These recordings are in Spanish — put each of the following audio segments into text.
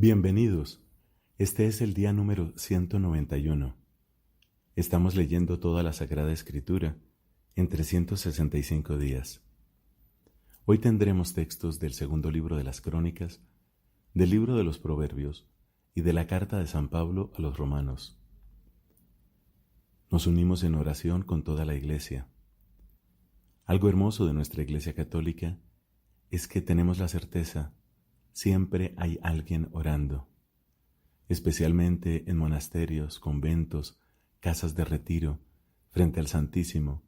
Bienvenidos. Este es el día número 191. Estamos leyendo toda la Sagrada Escritura en 365 días. Hoy tendremos textos del segundo libro de las Crónicas, del libro de los Proverbios y de la carta de San Pablo a los Romanos. Nos unimos en oración con toda la Iglesia. Algo hermoso de nuestra Iglesia Católica es que tenemos la certeza siempre hay alguien orando, especialmente en monasterios, conventos, casas de retiro, frente al Santísimo.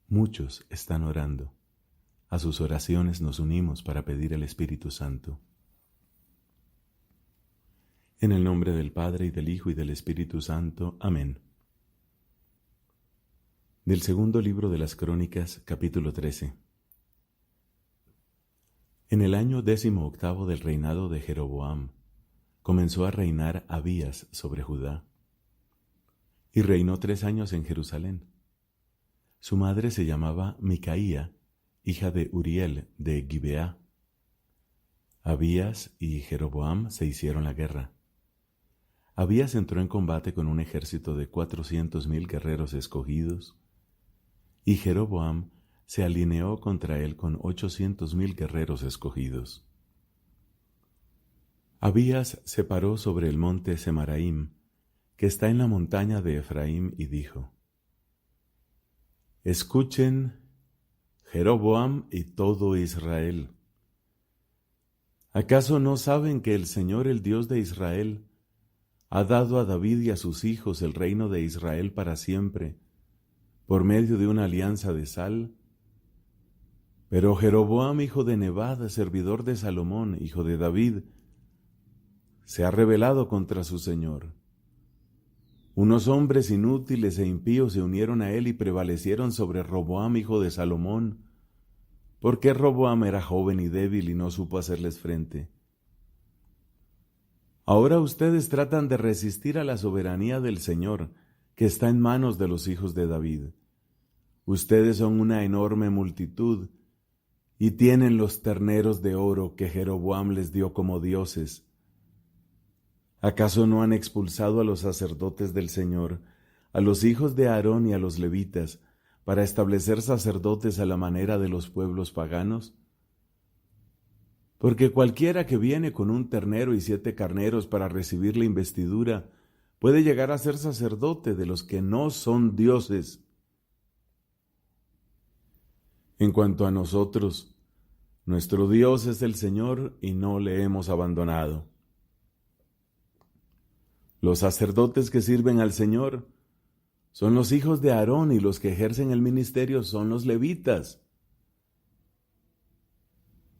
Muchos están orando. A sus oraciones nos unimos para pedir el Espíritu Santo. En el nombre del Padre, y del Hijo, y del Espíritu Santo. Amén. Del segundo libro de las Crónicas, capítulo 13. En el año 18 del reinado de Jeroboam, comenzó a reinar Abías sobre Judá, y reinó 3 años en Jerusalén. Su madre se llamaba Micaía, hija de Uriel de Gibeá. Abías y Jeroboam se hicieron la guerra. Abías entró en combate con un ejército de 400,000 guerreros escogidos, y Jeroboam se alineó contra él con 800,000 guerreros escogidos. Abías se paró sobre el monte Semaraim, que está en la montaña de Efraín, y dijo: Escuchen, Jeroboam y todo Israel. ¿Acaso no saben que el Señor, el Dios de Israel, ha dado a David y a sus hijos el reino de Israel para siempre, por medio de una alianza de sal? Pero Jeroboam, hijo de Nebat, servidor de Salomón, hijo de David, se ha rebelado contra su señor. Unos hombres inútiles e impíos se unieron a él y prevalecieron sobre Roboam, hijo de Salomón, porque Roboam era joven y débil y no supo hacerles frente. Ahora ustedes tratan de resistir a la soberanía del Señor, que está en manos de los hijos de David. Ustedes son una enorme multitud, y tienen los terneros de oro que Jeroboam les dio como dioses. ¿Acaso no han expulsado a los sacerdotes del Señor, a los hijos de Aarón y a los levitas, para establecer sacerdotes a la manera de los pueblos paganos? Porque cualquiera que viene con un ternero y 7 carneros para recibir la investidura, puede llegar a ser sacerdote de los que no son dioses. En cuanto a nosotros, nuestro Dios es el Señor y no le hemos abandonado. Los sacerdotes que sirven al Señor son los hijos de Aarón, y los que ejercen el ministerio son los levitas.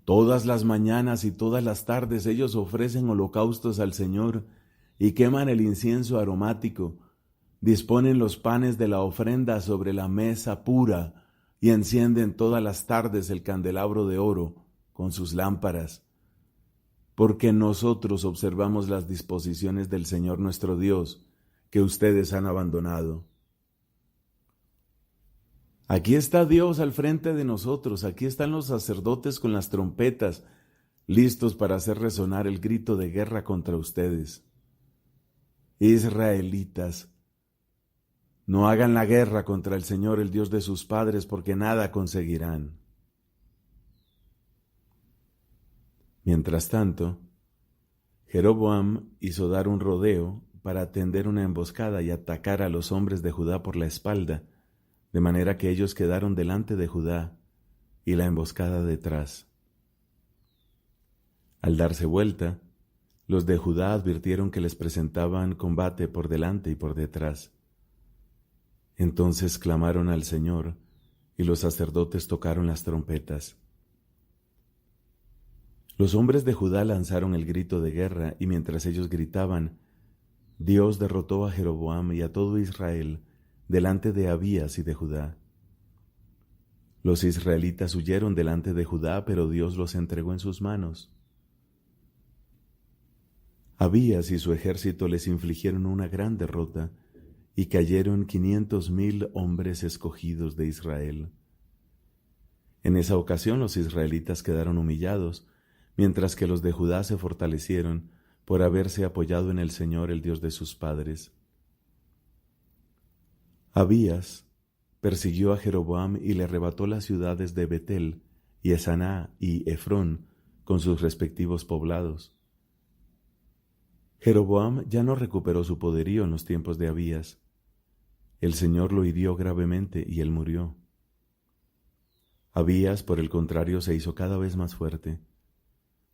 Todas las mañanas y todas las tardes ellos ofrecen holocaustos al Señor y queman el incienso aromático, disponen los panes de la ofrenda sobre la mesa pura, y encienden todas las tardes el candelabro de oro con sus lámparas, porque nosotros observamos las disposiciones del Señor nuestro Dios, que ustedes han abandonado. Aquí está Dios al frente de nosotros, aquí están los sacerdotes con las trompetas, listos para hacer resonar el grito de guerra contra ustedes. Israelitas, no hagan la guerra contra el Señor, el Dios de sus padres, porque nada conseguirán. Mientras tanto, Jeroboam hizo dar un rodeo para tender una emboscada y atacar a los hombres de Judá por la espalda, de manera que ellos quedaron delante de Judá y la emboscada detrás. Al darse vuelta, los de Judá advirtieron que les presentaban combate por delante y por detrás. Entonces clamaron al Señor, y los sacerdotes tocaron las trompetas. Los hombres de Judá lanzaron el grito de guerra, y mientras ellos gritaban, Dios derrotó a Jeroboam y a todo Israel delante de Abías y de Judá. Los israelitas huyeron delante de Judá, pero Dios los entregó en sus manos. Abías y su ejército les infligieron una gran derrota, y cayeron 500,000 hombres escogidos de Israel. En esa ocasión los israelitas quedaron humillados, mientras que los de Judá se fortalecieron, por haberse apoyado en el Señor, el Dios de sus padres. Abías persiguió a Jeroboam y le arrebató las ciudades de Betel y Esaná y Efrón con sus respectivos poblados. Jeroboam ya no recuperó su poderío en los tiempos de Abías. El Señor lo hirió gravemente y él murió. Abías, por el contrario, se hizo cada vez más fuerte.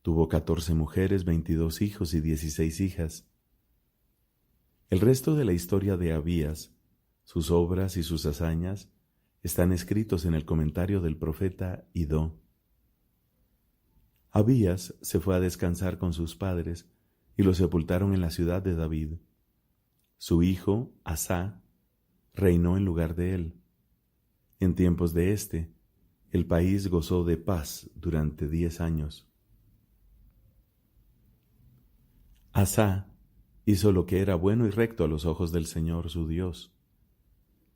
Tuvo 14 mujeres, 22 hijos y 16 hijas. El resto de la historia de Abías, sus obras y sus hazañas, están escritos en el comentario del profeta Idó. Abías se fue a descansar con sus padres y lo sepultaron en la ciudad de David. Su hijo, Asá, reinó en lugar de él. En tiempos de el país gozó de paz durante 10 años. Asá hizo lo que era bueno y recto a los ojos del Señor su Dios.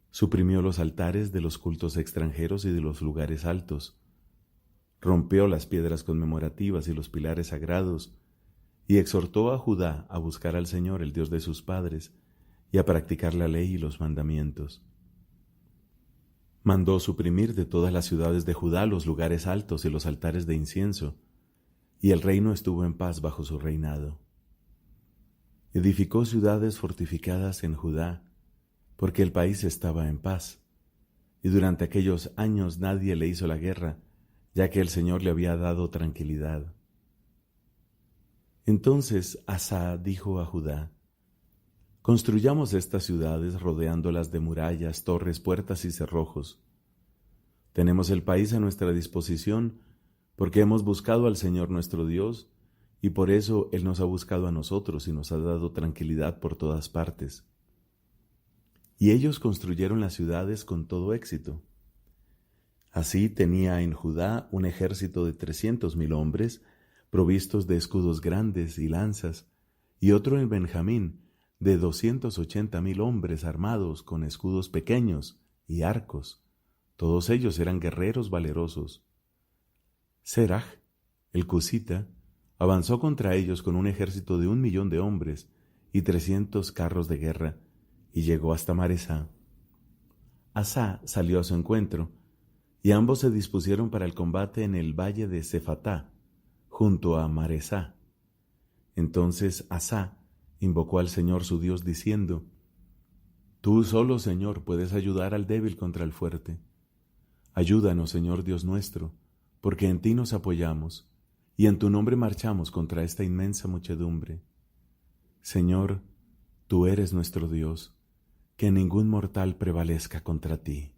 Suprimió los altares de los cultos extranjeros y de los lugares altos. Rompió las piedras conmemorativas y los pilares sagrados, y exhortó a Judá a buscar al Señor, el Dios de sus padres, y a practicar la ley y los mandamientos. Mandó suprimir de todas las ciudades de Judá los lugares altos y los altares de incienso, y el reino estuvo en paz bajo su reinado. Edificó ciudades fortificadas en Judá, porque el país estaba en paz, y durante aquellos años nadie le hizo la guerra, ya que el Señor le había dado tranquilidad. Entonces Asá dijo a Judá: construyamos estas ciudades rodeándolas de murallas, torres, puertas y cerrojos. Tenemos el país a nuestra disposición, porque hemos buscado al Señor nuestro Dios, y por eso Él nos ha buscado a nosotros y nos ha dado tranquilidad por todas partes. Y ellos construyeron las ciudades con todo éxito. Así tenía en Judá un ejército de 300,000 hombres, provistos de escudos grandes y lanzas, y otro en Benjamín, de 280,000 hombres armados con escudos pequeños y arcos. Todos ellos eran guerreros valerosos. Seraj, el cusita, avanzó contra ellos con un ejército de 1,000,000 de hombres y 300 carros de guerra, y llegó hasta Maresá. Asá salió a su encuentro, y ambos se dispusieron para el combate en el valle de Sefatá, junto a Maresá. Entonces Asá invocó al Señor su Dios diciendo: Tú solo, Señor, puedes ayudar al débil contra el fuerte. Ayúdanos, Señor Dios nuestro, porque en ti nos apoyamos, y en tu nombre marchamos contra esta inmensa muchedumbre. Señor, tú eres nuestro Dios, que ningún mortal prevalezca contra ti.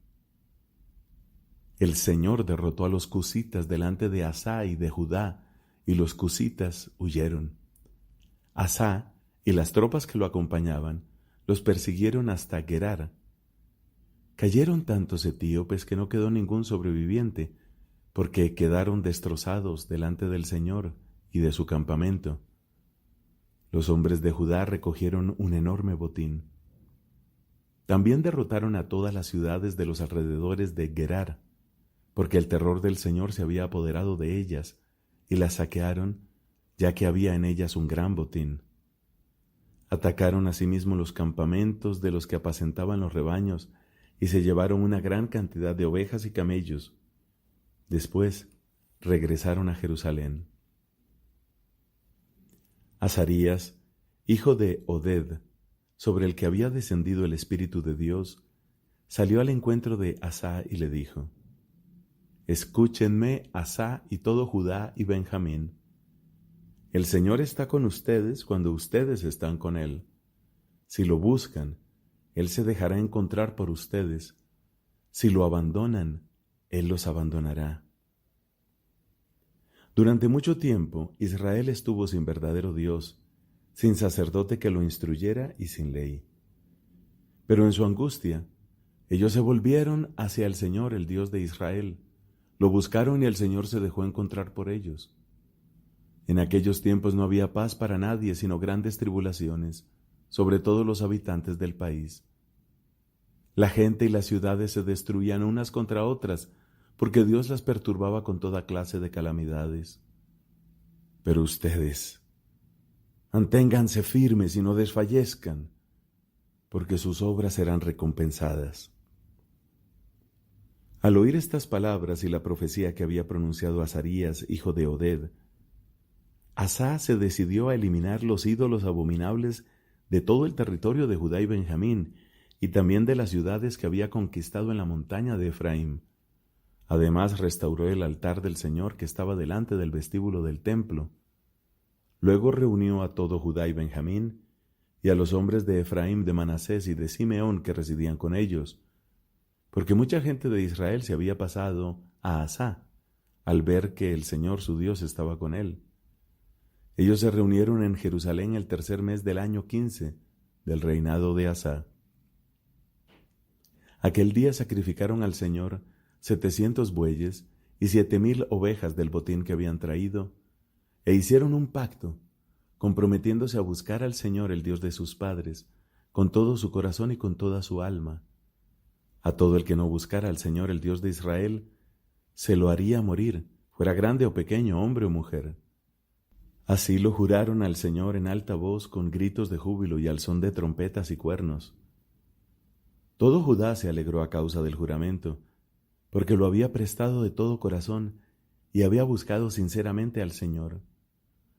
El Señor derrotó a los cusitas delante de Asá y de Judá, y los cusitas huyeron. Asá y las tropas que lo acompañaban los persiguieron hasta Gerar. Cayeron tantos etíopes que no quedó ningún sobreviviente, porque quedaron destrozados delante del Señor y de su campamento. Los hombres de Judá recogieron un enorme botín. También derrotaron a todas las ciudades de los alrededores de Gerar, porque el terror del Señor se había apoderado de ellas, y las saquearon, ya que había en ellas un gran botín. Atacaron asimismo los campamentos de los que apacentaban los rebaños, y se llevaron una gran cantidad de ovejas y camellos. Después regresaron a Jerusalén. Azarías, hijo de Oded, sobre el que había descendido el Espíritu de Dios, salió al encuentro de Asá y le dijo: Escúchenme, Asá y todo Judá y Benjamín. El Señor está con ustedes cuando ustedes están con Él. Si lo buscan, Él se dejará encontrar por ustedes. Si lo abandonan, Él los abandonará. Durante mucho tiempo, Israel estuvo sin verdadero Dios, sin sacerdote que lo instruyera y sin ley. Pero en su angustia, ellos se volvieron hacia el Señor, el Dios de Israel. Lo buscaron y el Señor se dejó encontrar por ellos. En aquellos tiempos no había paz para nadie, sino grandes tribulaciones, sobre todos los habitantes del país. La gente y las ciudades se destruían unas contra otras, porque Dios las perturbaba con toda clase de calamidades. Pero ustedes Manténganse firmes y no desfallezcan, porque sus obras serán recompensadas. Al oír estas palabras y la profecía que había pronunciado Azarías, hijo de Oded, Asa se decidió a eliminar los ídolos abominables de todo el territorio de Judá y Benjamín, y también de las ciudades que había conquistado en la montaña de Efraín. Además restauró el altar del Señor que estaba delante del vestíbulo del templo. Luego reunió a todo Judá y Benjamín, y a los hombres de Efraín, de Manasés y de Simeón que residían con ellos, porque mucha gente de Israel se había pasado a Asa, al ver que el Señor su Dios estaba con él. Ellos se reunieron en Jerusalén el tercer mes del año 15 del reinado de Asa. Aquel día sacrificaron al Señor 700 bueyes y 7,000 ovejas del botín que habían traído, e hicieron un pacto, comprometiéndose a buscar al Señor, el Dios de sus padres, con todo su corazón y con toda su alma. A todo el que no buscara al Señor, el Dios de Israel, se lo haría morir, fuera grande o pequeño, hombre o mujer. Así lo juraron al Señor en alta voz, con gritos de júbilo y al son de trompetas y cuernos. Todo Judá se alegró a causa del juramento, porque lo había prestado de todo corazón y había buscado sinceramente al Señor.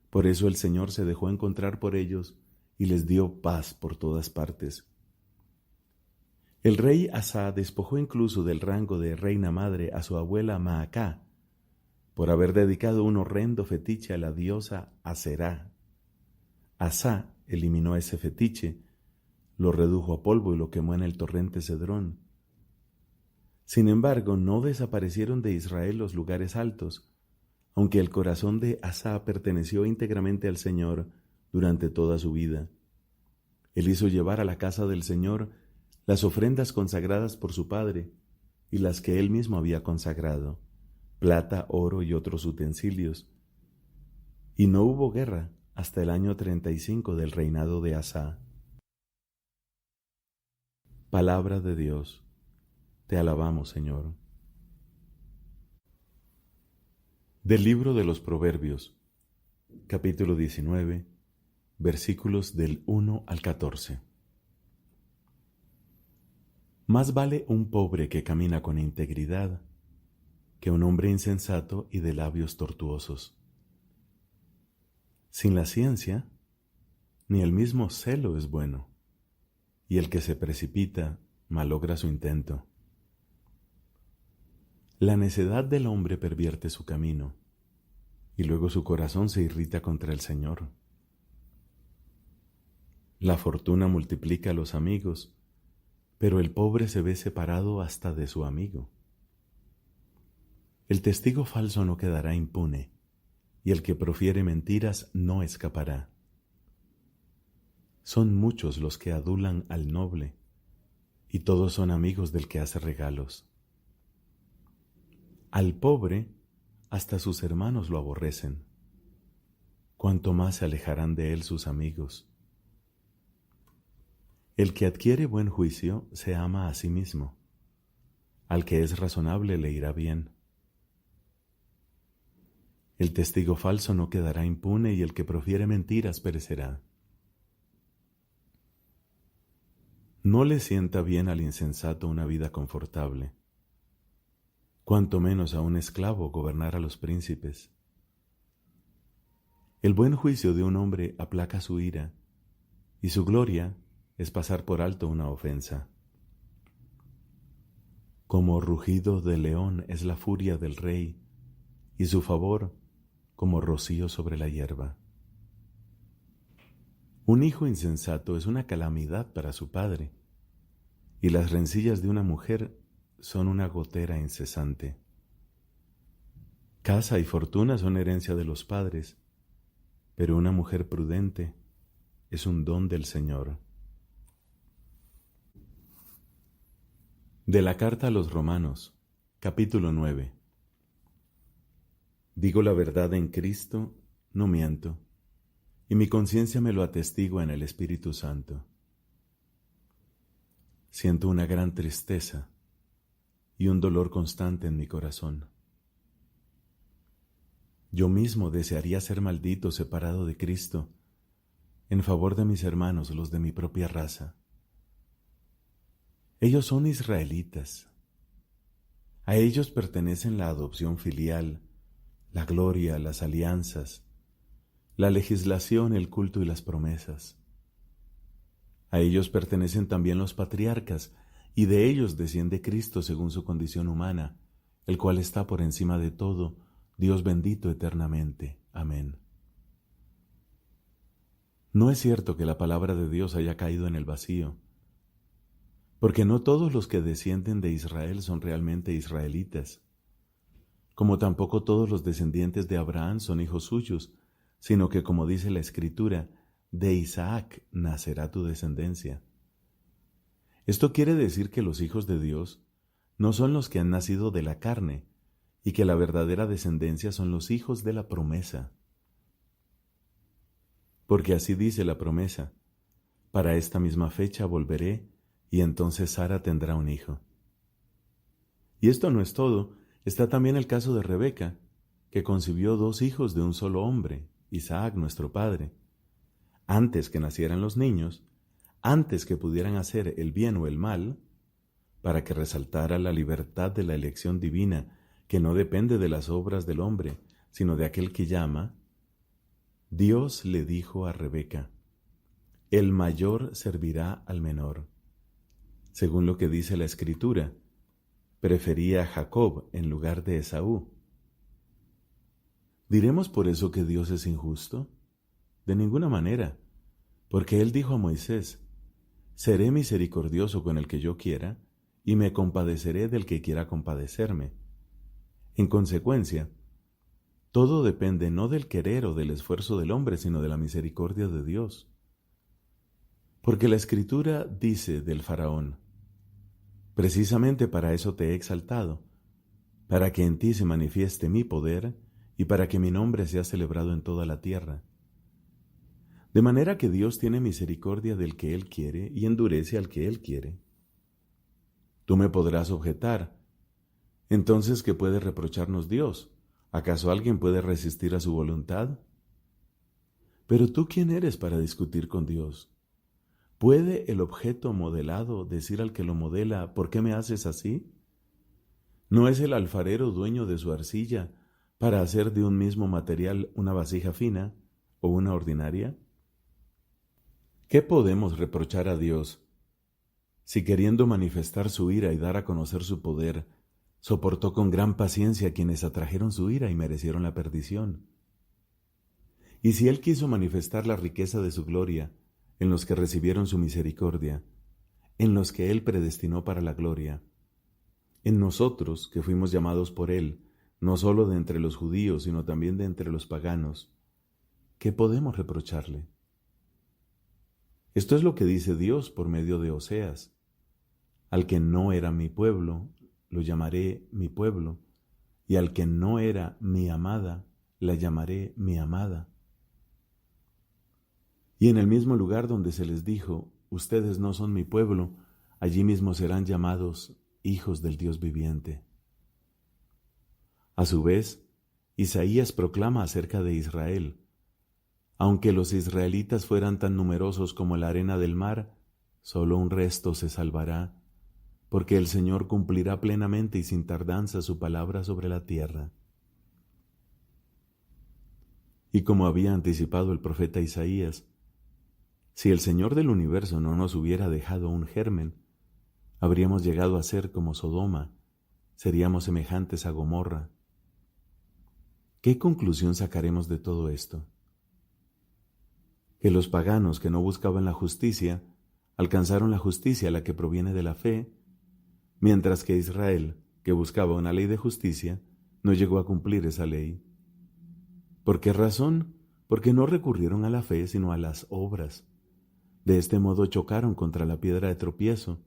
Por eso el Señor se dejó encontrar por ellos y les dio paz por todas partes. El rey Asa despojó incluso del rango de reina madre a su abuela Maacá, por haber dedicado un horrendo fetiche a la diosa Aserá. Asa eliminó ese fetiche, lo redujo a polvo y lo quemó en el torrente Cedrón. Sin embargo, no desaparecieron de Israel los lugares altos, aunque el corazón de Asa perteneció íntegramente al Señor durante toda su vida. Él hizo llevar a la casa del Señor las ofrendas consagradas por su padre y las que él mismo había consagrado, plata, oro y otros utensilios. Y no hubo guerra hasta el año 35 del reinado de Asa. Palabra de Dios. Te alabamos, Señor. Del libro de los Proverbios, capítulo 19, versículos del 1 al 14. Más vale un pobre que camina con integridad que un hombre insensato y de labios tortuosos. Sin la ciencia, ni el mismo celo es bueno, y el que se precipita malogra su intento. La necedad del hombre pervierte su camino, y luego su corazón se irrita contra el Señor. La fortuna multiplica a los amigos, pero el pobre se ve separado hasta de su amigo. El testigo falso no quedará impune, y el que profiere mentiras no escapará. Son muchos los que adulan al noble, y todos son amigos del que hace regalos. Al pobre hasta sus hermanos lo aborrecen, cuanto más se alejarán de él sus amigos. El que adquiere buen juicio se ama a sí mismo, al que es razonable le irá bien. El testigo falso no quedará impune y el que profiere mentiras perecerá. No le sienta bien al insensato una vida confortable, cuanto menos a un esclavo gobernar a los príncipes. El buen juicio de un hombre aplaca su ira, y su gloria es pasar por alto una ofensa. Como rugido de león es la furia del rey, y su favor como rocío sobre la hierba. Un hijo insensato es una calamidad para su padre, y las rencillas de una mujer son una gotera incesante. Casa y fortuna son herencia de los padres, pero una mujer prudente es un don del Señor. De la carta a los Romanos, capítulo 9. Digo la verdad en Cristo, no miento, y mi conciencia me lo atestigua en el Espíritu Santo. Siento una gran tristeza y un dolor constante en mi corazón. Yo mismo desearía ser maldito, separado de Cristo, en favor de mis hermanos, los de mi propia raza. Ellos son israelitas. A ellos pertenecen la adopción filial, la gloria, las alianzas, la legislación, el culto y las promesas. A ellos pertenecen también los patriarcas, y de ellos desciende Cristo según su condición humana, el cual está por encima de todo, Dios bendito eternamente. Amén. No es cierto que la palabra de Dios haya caído en el vacío, porque no todos los que descienden de Israel son realmente israelitas, como tampoco todos los descendientes de Abraham son hijos suyos, sino que, como dice la Escritura, de Isaac nacerá tu descendencia. Esto quiere decir que los hijos de Dios no son los que han nacido de la carne, y que la verdadera descendencia son los hijos de la promesa. Porque así dice la promesa: para esta misma fecha volveré, y entonces Sara tendrá un hijo. Y esto no es todo, está también el caso de Rebeca, que concibió 2 hijos de un solo hombre, Isaac nuestro padre. Antes que nacieran los niños, antes que pudieran hacer el bien o el mal, para que resaltara la libertad de la elección divina, que no depende de las obras del hombre, sino de aquel que llama, Dios le dijo a Rebeca: el mayor servirá al menor. Según lo que dice la Escritura, prefería a Jacob en lugar de Esaú. ¿Diremos por eso que Dios es injusto? De ninguna manera, porque Él dijo a Moisés: seré misericordioso con el que yo quiera, y me compadeceré del que quiera compadecerme. En consecuencia, todo depende no del querer o del esfuerzo del hombre, sino de la misericordia de Dios. Porque la Escritura dice del faraón: precisamente para eso te he exaltado, para que en ti se manifieste mi poder y para que mi nombre sea celebrado en toda la tierra. De manera que Dios tiene misericordia del que Él quiere y endurece al que Él quiere. Tú me podrás objetar: entonces, ¿qué puede reprocharnos Dios? ¿Acaso alguien puede resistir a su voluntad? Pero tú, ¿quién eres para discutir con Dios? ¿Puede el objeto modelado decir al que lo modela: ¿por qué me haces así? ¿No es el alfarero dueño de su arcilla para hacer de un mismo material una vasija fina o una ordinaria? ¿Qué podemos reprochar a Dios si, queriendo manifestar su ira y dar a conocer su poder, soportó con gran paciencia a quienes atrajeron su ira y merecieron la perdición? Y si Él quiso manifestar la riqueza de su gloria en los que recibieron su misericordia, en los que Él predestinó para la gloria, en nosotros que fuimos llamados por Él, no solo de entre los judíos, sino también de entre los paganos, ¿qué podemos reprocharle? Esto es lo que dice Dios por medio de Oseas: al que no era mi pueblo, lo llamaré mi pueblo, y al que no era mi amada, la llamaré mi amada. Y en el mismo lugar donde se les dijo: ustedes no son mi pueblo, allí mismo serán llamados hijos del Dios viviente. A su vez, Isaías proclama acerca de Israel: aunque los israelitas fueran tan numerosos como la arena del mar, solo un resto se salvará, porque el Señor cumplirá plenamente y sin tardanza su palabra sobre la tierra. Y como había anticipado el profeta Isaías, si el Señor del universo no nos hubiera dejado un germen, habríamos llegado a ser como Sodoma, seríamos semejantes a Gomorra. ¿Qué conclusión sacaremos de todo esto? Que los paganos que no buscaban la justicia alcanzaron la justicia, la que proviene de la fe, mientras que Israel, que buscaba una ley de justicia, no llegó a cumplir esa ley. ¿Por qué razón? Porque no recurrieron a la fe, sino a las obras. De este modo chocaron contra la piedra de tropiezo,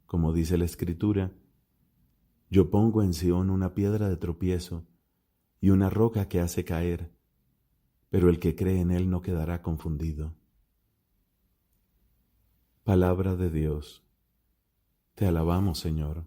como dice la Escritura: yo pongo en Sión una piedra de tropiezo y una roca que hace caer, pero el que cree en él no quedará confundido. Palabra de Dios. Te alabamos, Señor.